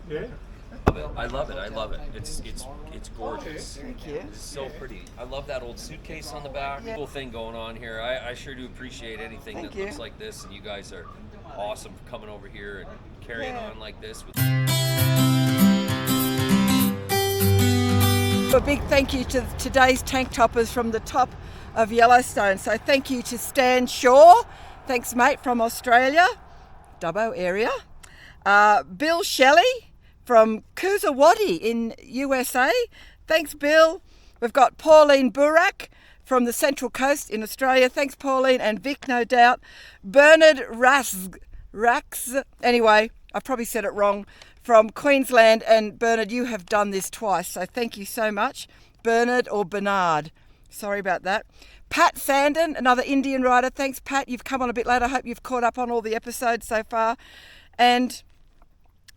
Yeah. I love it. I love it. It's gorgeous. Thank you. It's so pretty. I love that old suitcase on the back. Yeah. Cool thing going on here. I sure do appreciate anything Thank that you. looks like this, and you guys are awesome for coming over here and carrying Yeah. on like this. A big thank you to today's tank toppers from the top of Yellowstone. So thank you to Stan Shaw. Thanks, mate, from Australia, Dubbo area. Bill Shelley from Coosawaddy in USA. Thanks, Bill. We've got Pauline Burak from the Central Coast in Australia. Thanks, Pauline. And Vic, no doubt. Bernard Rax. Anyway, I probably said it wrong. From Queensland. And Bernard, you have done this twice, so thank you so much. Bernard or Bernard. Sorry about that. Pat Sandon, another Indian rider. Thanks, Pat. You've come on a bit late. I hope you've caught up on all the episodes so far. And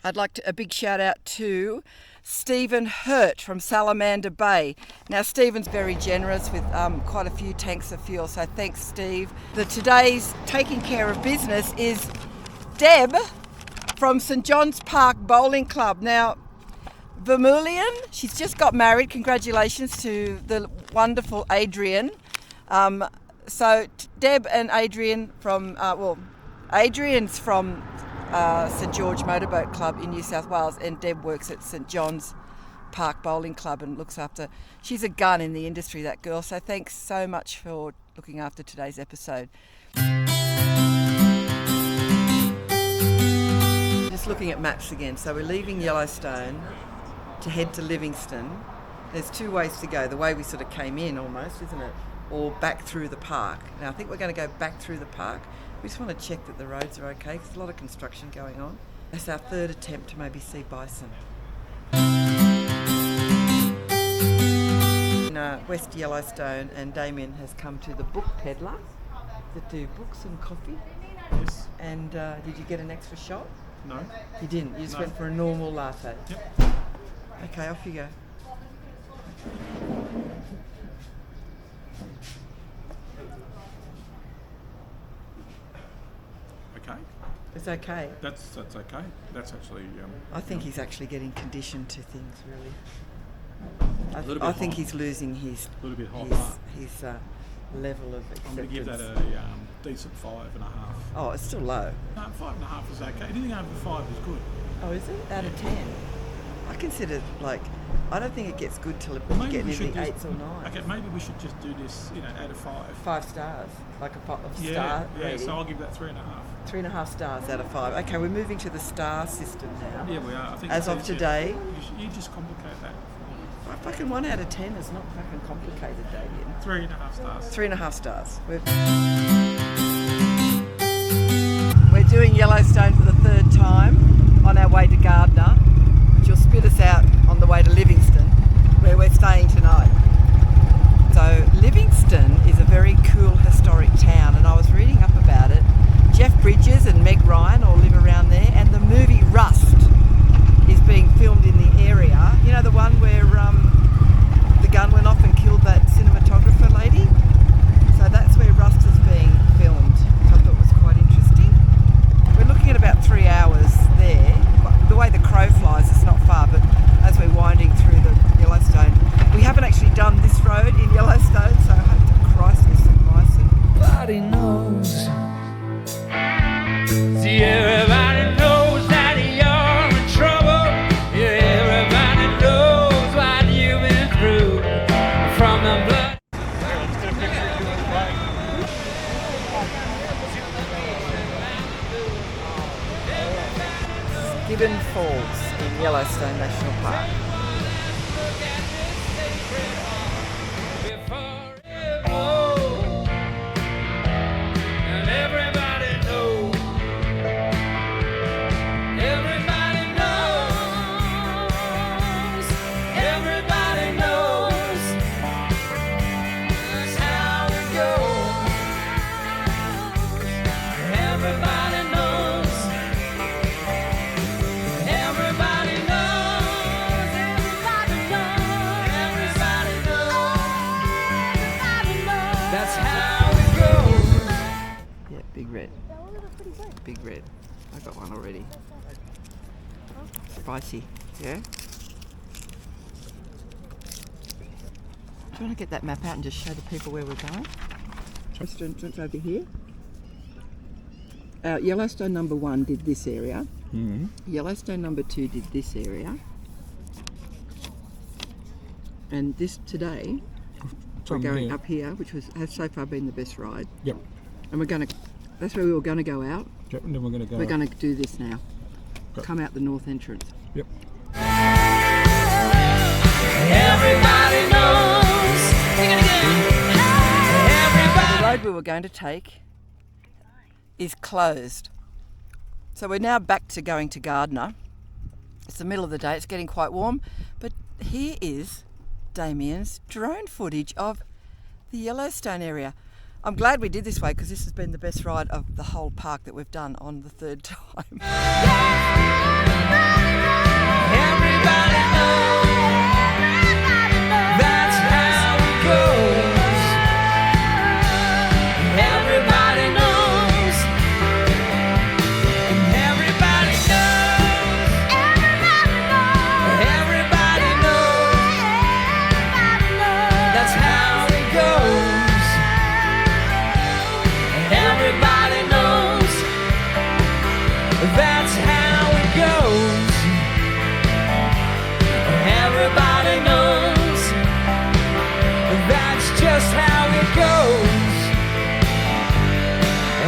I'd like a big shout out to Stephen Hurt from Salamander Bay. Now, Stephen's very generous with quite a few tanks of fuel, so thanks, Steve. Today's taking care of business is Deb from St John's Park Bowling Club. Now, Vermeulen, she's just got married. Congratulations to the wonderful Adrian. So Deb and Adrian from, Adrian's from St George Motorboat Club in New South Wales, and Deb works at St John's Park Bowling Club and looks after, she's a gun in the industry, that girl. So thanks so much for looking after today's episode. Just looking at maps again. So we're leaving Yellowstone to head to Livingston. There's two ways to go. The way we sort of came in almost, isn't it? Or back through the park. Now I think we're going to go back through the park. We just want to check that the roads are okay because there's a lot of construction going on. It's our third attempt to maybe see bison. In West Yellowstone, and Damien has come to the book peddler that do books and coffee. Yes. And did you get an extra shot? No. You didn't? You just No. went for a normal latte? Yep. Okay, off you go. Okay. It's okay. That's okay. That's actually. I think he's actually getting conditioned to things, really. little I bit think hot. he's losing his A little bit hot. his level of acceptance. I'm going to give that a decent 5.5. Oh, it's still low. No, 5.5 is okay. Anything over 5 is good. Oh, is it? Out of 10? I consider, I don't think it gets good till Well, it's getting we in should the just- 8s or 9s. Okay, maybe we should just do this, out of 5. 5 stars, like a star Yeah. rating. So I'll give that 3.5. 3.5 stars out of 5. Okay, we're moving to the star system now. Yeah, we are. I think As it's of easier. today. You just complicate that. Fucking 1 out of 10 is not fucking complicated, Damien. 3.5 stars. 3.5 stars. We're doing Yellowstone for the third time on our way to Gardiner, which will spit us out on the way to Livingston, where we're staying tonight. So Livingston is a very cool historic town, and I was reading up about it. Jeff Bridges and Meg Ryan all live around there, and the movie Rust is being filmed in the area. You know, the one where the gun went off and killed that cinematographer lady? So that's where Rust is being filmed, which I thought was quite interesting. We're looking at about 3 hours there. The way the crow flies, it's not far, but as we're winding through the Yellowstone, we haven't actually done this road in Yellowstone, so I hope to Christ there's some bison. Everybody knows. See, everybody knows that you're in trouble. Yeah, everybody knows what you've been through. From the blood. Gibbon Falls in Yellowstone National Park. And everybody knows. Everybody knows. Everybody knows. That's how it goes. Everybody knows. Everybody knows. Everybody knows. Everybody knows. That's how it goes. Yeah, big red. Big red. I got one already. Spicy, yeah? Do you want to get that map out and just show the people where we're going? Restaurant over here. Yellowstone number 1 did this area. Yellowstone number 2 did this area. And this today, we're going up here, which has so far been the best ride. Yep. And we're going to, that's where we were going to go out. Yep, and then we're going to go. We're going to do this now. Okay. Come out the north entrance. Yep. Everybody knows. The road we were going to take is closed. So we're now back to going to Gardiner. It's the middle of the day, it's getting quite warm, but here is Damien's drone footage of the Yellowstone area. I'm glad we did this way because this has been the best ride of the whole park that we've done on the 3rd time. Everybody knows. That's how it goes. Everybody knows. Everybody knows. Everybody knows. That's how it goes. Everybody knows. That's how it goes. Everybody knows. That's just how it goes.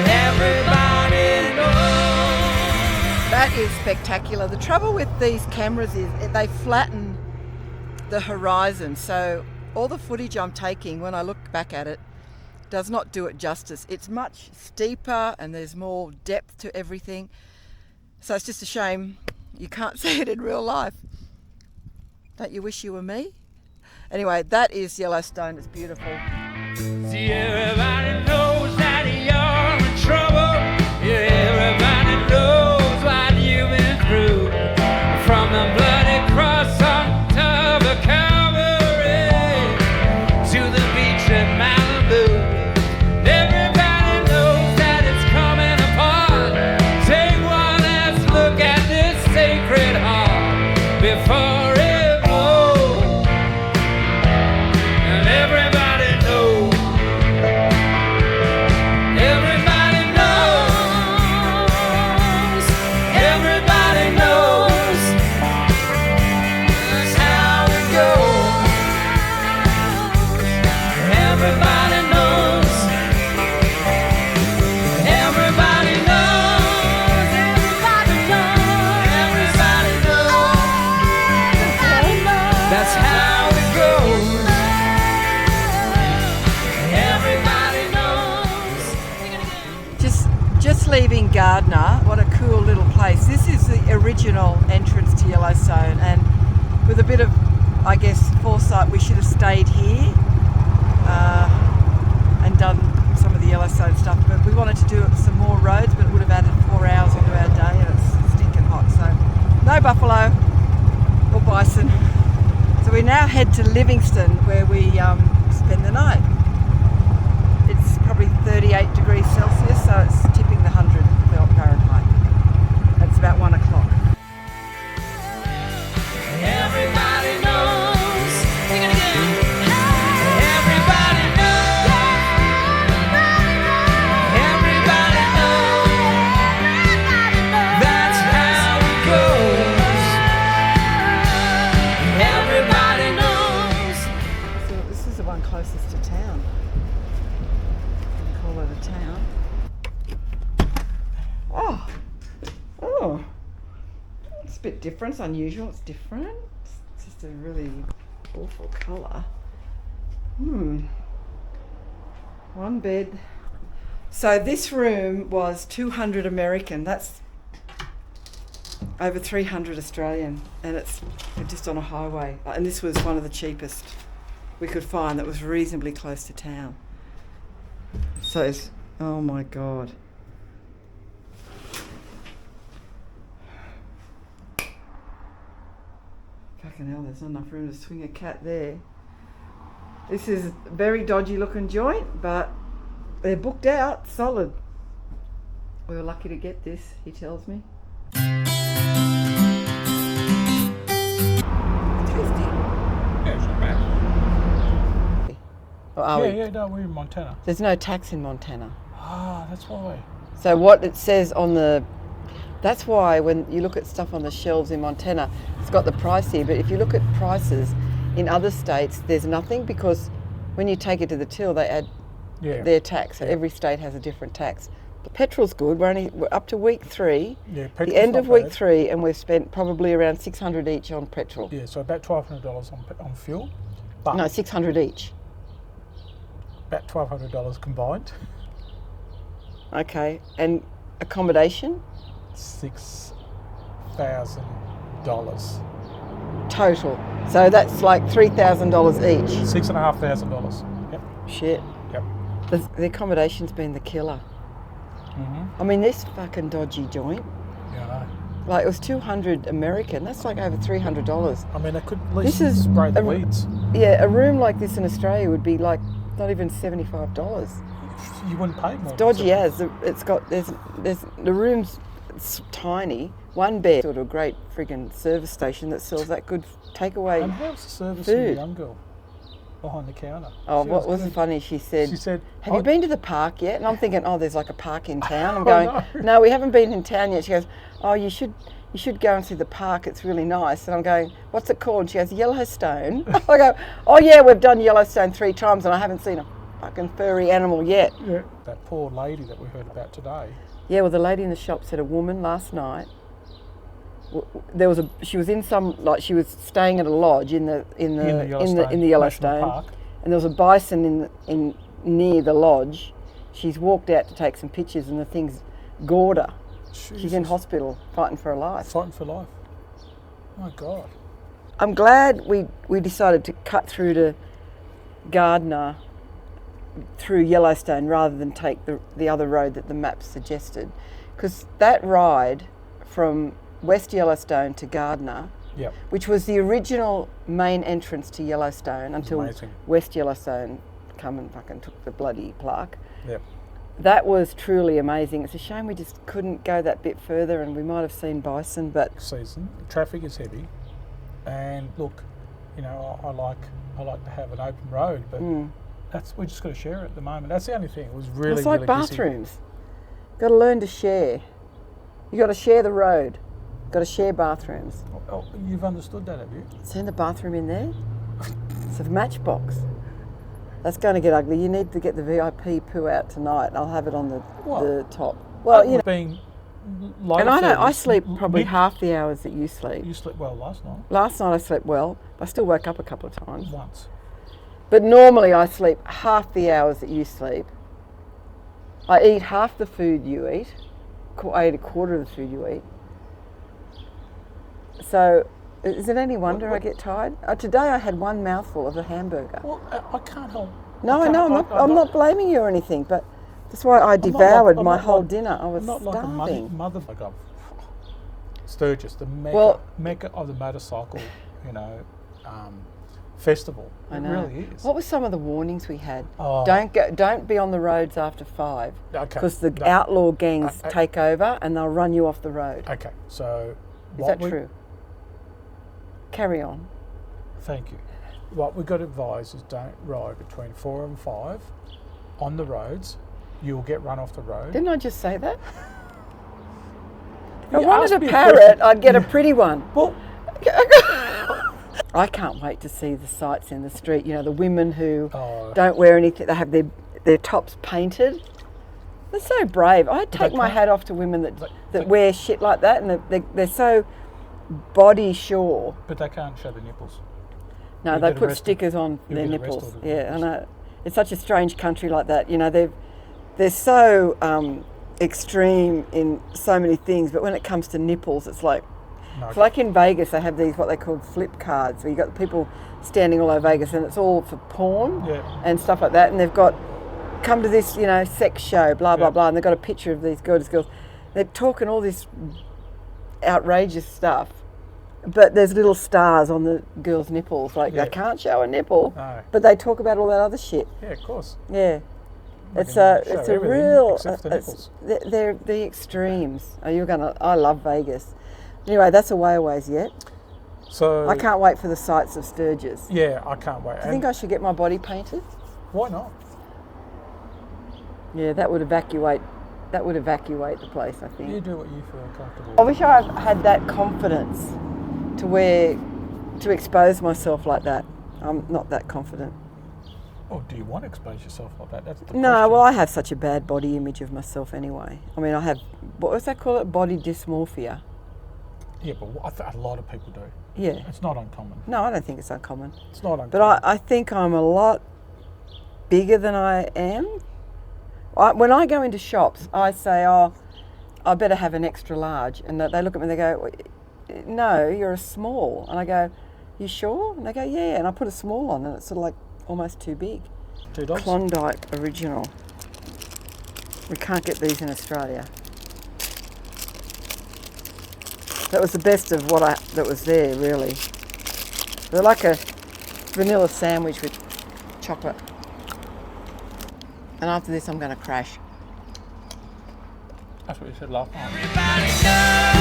Everybody knows. That is spectacular. The trouble with these cameras is they flatten the horizon, so all the footage I'm taking when I look back at it does not do it justice. It's much steeper and there's more depth to everything. So it's just a shame you can't see it in real life. Don't you wish you were me? Anyway, that is Yellowstone. It's beautiful. See, everybody knows that you're in trouble. Yeah, everybody knows what you've been through. From the bloody cross on top of Calvary to the beach at Malibu. Everybody knows that it's coming apart. Take one last look at this sacred heart before it blows. And everybody knows. Everybody knows. Everybody knows. That's how it goes. Everybody knows. Everybody knows. Everybody knows. Everybody knows. That's how it goes. Everybody knows. Just leaving Gardiner. What a cool little place. This is the original entrance to Yellowstone, and with a bit of, I guess, foresight, we should have stayed here and done some of the Yellowstone stuff, but we wanted to do some more roads, but it would have added 4 hours into our day, and it's stinking hot, so no buffalo or bison. So we now head to Livingston, where we spend the night. It's probably 38 degrees Celsius, so it's tipping the 100 Fahrenheit. It's about 1 o'clock. Everybody knows. Everybody knows. Everybody knows. That's how it goes. Everybody knows. So this is the one closest to town. We call it a town. Oh, it's a bit different. It's unusual. It's different. It's just a really awful colour. One bed. So this room was 200 American. That's over 300 Australian, and it's just on a highway. And this was one of the cheapest we could find that was reasonably close to town. So it's, oh my God. Fucking hell, there's not enough room to swing a cat there. This is a very dodgy looking joint, but they're booked out, solid. We were lucky to get this, he tells me. Or are we? Yeah, no, we're in Montana. There's no tax in Montana. Ah, that's why. So what it says on the, that's why when you look at stuff on the shelves in Montana, it's got the price here, but if you look at prices in other states, there's nothing, because when you take it to the till, they add their tax. So every state has a different tax. The petrol's good. We're up to week 3. Yeah, the end of week 3, and we've spent probably around $600 each on petrol. Yeah, so about $1,200 on fuel. But No, $600 each. about $1,200 combined. Okay, and accommodation? $6,000. Total. So that's like $3,000 each. $6,500. Yep. Shit. Yep. The accommodation's been the killer. I mean, this fucking dodgy joint, Yeah, I know. like it was $200 American, that's like over $300. I mean, they could at least This is spray the a- weeds. Yeah, a room like this in Australia would be like not even $75. You wouldn't pay more. Dodgy as, it's got, there's, the room's tiny, one bed, sort of a great friggin' service station that sells that good takeaway. And how's the service from the food. young girl behind the counter? Oh, She what was good. funny, she said, have you "Oh, been to the park yet? And I'm thinking, oh, there's like a park in town. I'm Oh, going, no. no, we haven't been in town yet. She goes, oh, you should go and see the park. It's really nice. And I'm going, what's it called? And she goes, Yellowstone. I go, oh yeah, we've done Yellowstone 3 times and I haven't seen a fucking furry animal yet. Yeah. That poor lady that we heard about today. Yeah, well, the lady in the shop said a woman last night. She was in some, like she was staying at a lodge in the National Yellowstone, Park. and there was a bison in near the lodge. She's walked out to take some pictures, and the thing's gored her. She's in hospital fighting for her life. Fighting for life. My God. I'm glad we decided to cut through to Gardiner through Yellowstone rather than take the other road that the map suggested, because that ride from West Yellowstone to Gardiner, Yep. which was the original main entrance to Yellowstone until amazing. West Yellowstone come and fucking took the bloody plaque. Yep. That was truly amazing. It's a shame we just couldn't go that bit further, and we might have seen bison, but Season. Traffic is heavy, and look, you know, I like to have an open road, but we just got to share it at the moment. That's the only thing. It was really it's like really busy. bathrooms. Got to learn to share. You got to share the road. Got to share bathrooms. Oh, you've understood that, have you? Seen the bathroom in there? It's a matchbox. That's going to get ugly. You need to get the VIP poo out tonight. I'll have it on the top. Well, you know. Being low And I thirties, sleep probably mid- half the hours that you sleep. You slept well last night. Last night I slept well. I still woke up a couple of times. Once. But normally I sleep half the hours that you sleep. I eat half the food you eat. I eat a quarter of the food you eat. So, is it any wonder I get tired? Today I had one mouthful of a hamburger. Well, I can't help. No, I know. I'm not blaming you or anything, but that's why I I'm not devoured like- my I'm not whole like- dinner. I was I'm not like a starving. mother. Like a Sturgis, the mecca of the motorcycle, festival. I It know. really is. What were some of the warnings we had? Oh. Don't be on the roads after 5, Okay. because the No. outlaw gangs I- take over and they'll run you off the road. Okay, so Is that true? Carry on. Thank you. What we've got to advise is don't ride between 4 and 5 on the roads. You'll get run off the road. Didn't I just say that? If I You wanted asked a me a parrot, question. I'd get a pretty one. Well, I can't wait to see the sights in the street. You know, the women who Oh. don't wear anything, they have their tops painted. They're so brave. I take my can't- hat off to women that they- wear shit like that, and they're so body sure. but they can't show the nipples. No, You'll they get put arrested. stickers on You'll their get nipples. arrested. Yeah, I know. It's such a strange country like that. You know, they're so extreme in so many things, but when it comes to nipples, it's like in Vegas. They have these what they call flip cards, where you got people standing all over Vegas, and it's all for porn and stuff like that. And they've got come to this, sex show, blah blah blah, and they've got a picture of these gorgeous girls. They're talking all this outrageous stuff. But there's little stars on the girls' nipples, like they can't show a nipple, No. but they talk about all that other shit. Yeah, of course. Yeah, They it's can a show it's a everything real. except the nipples. They're the extremes. I love Vegas. Anyway, that's a way away yet. So I can't wait for the sights of Sturgis. Yeah, I can't wait. Do you think I should get my body painted? Why not? Yeah, that would evacuate the place, I think. You do what you feel comfortable I with. wish I had that confidence to expose myself like that. I'm not that confident. Or do you want to expose yourself like that? That's the No, question. well, I have such a bad body image of myself anyway. I mean, I have, what does that call it? Body dysmorphia. Yeah, but a lot of people do. Yeah. It's not uncommon. No, I don't think it's uncommon. It's not uncommon. But I think I'm a lot bigger than I am. When I go into shops, I say, oh, I better have an extra large. And they look at me and they go, no, you're a small. And I go, you sure? And they go, yeah. And I put a small on and it's sort of like almost too big. $2. Klondike Original. We can't get these in Australia. That was the best of that was there, really. They're like a vanilla sandwich with chocolate. And after this, I'm going to crash. That's what you said last night. Everybody knows